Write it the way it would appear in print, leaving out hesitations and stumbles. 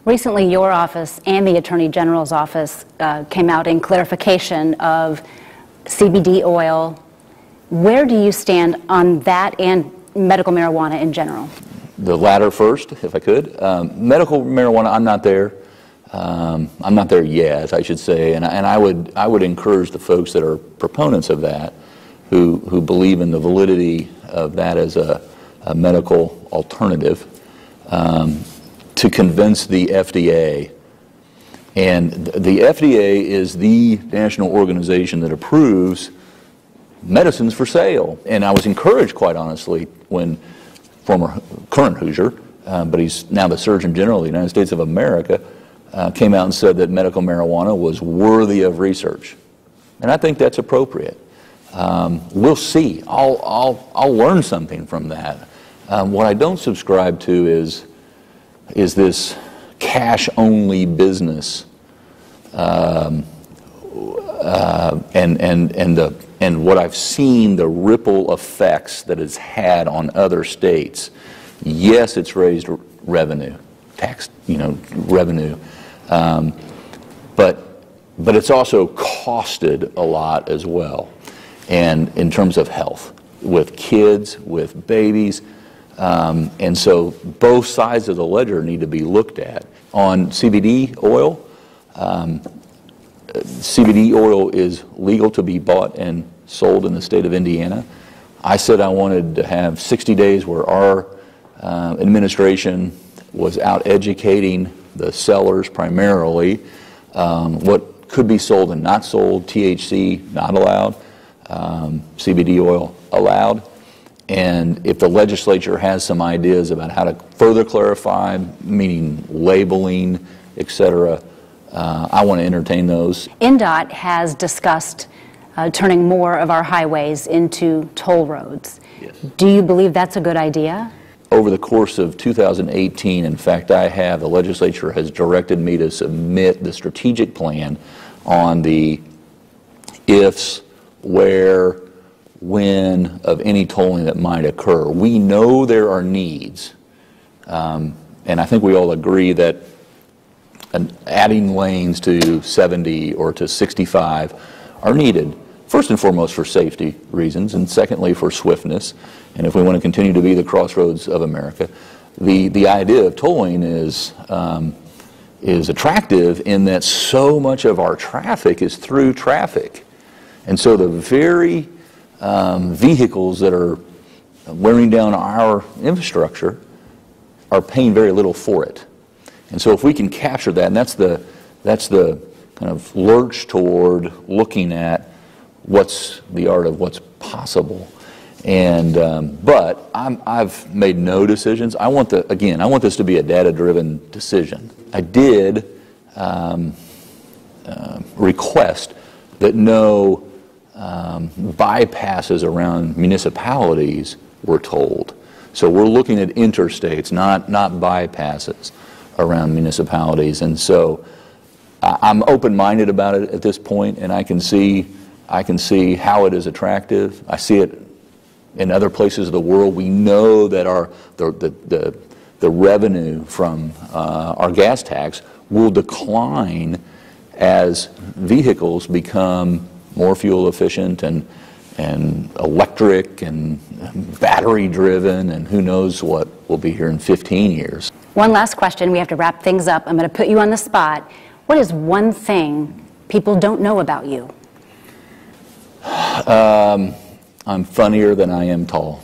Recently, your office and the Attorney General's office came out in clarification of CBD oil. Where do you stand on that and medical marijuana in general? The latter first, if I could. Medical marijuana, I'm not there. I'm not there yet, I should say, and I would encourage the folks that are proponents of that, who believe in the validity of that as a medical alternative, to convince the FDA. And the FDA is the national organization that approves medicines for sale. And I was encouraged, quite honestly, when current Hoosier, but he's now the Surgeon General of the United States of America, came out and said that medical marijuana was worthy of research. And I think that's appropriate. We'll see. I'll learn something from that. What I don't subscribe to is this cash-only business, and what I've seen, the ripple effects that it's had on other states. Yes, it's raised revenue, revenue, but it's also costed a lot as well, and in terms of health, with kids, with babies, and so both sides of the ledger need to be looked at. On CBD oil, CBD oil is legal to be bought and sold in the state of Indiana. I said I wanted to have 60 days where our administration was out educating the sellers primarily, what could be sold and not sold, THC not allowed, CBD oil allowed. And if the legislature has some ideas about how to further clarify, meaning labeling, etc., I want to entertain those. NDOT has discussed turning more of our highways into toll roads. Yes. Do you believe that's a good idea? Over the course of 2018, in fact, the legislature has directed me to submit the strategic plan on the ifs, where, when of any tolling that might occur. We know there are needs, and I think we all agree that adding lanes to 70 or to 65 are needed, first and foremost for safety reasons, and secondly for swiftness. And if we want to continue to be the crossroads of America, the idea of tolling is attractive in that so much of our traffic is through traffic. And so the very vehicles that are wearing down our infrastructure are paying very little for it. And so if we can capture that, and that's the kind of lurch toward looking at what's the art of what's possible. And but I've made no decisions. I want this to be a data-driven decision. I did request that no bypasses around municipalities were tolled. So we're looking at interstates, not bypasses around municipalities. And so I'm open-minded about it at this point, and I can see how it is attractive. I see it in other places of the world. We know that the revenue from our gas tax will decline as vehicles become more fuel efficient and electric and battery driven, and who knows what will be here in 15 years. One last question. We have to wrap things up. I'm going to put you on the spot. What is one thing people don't know about you? I'm funnier than I am tall.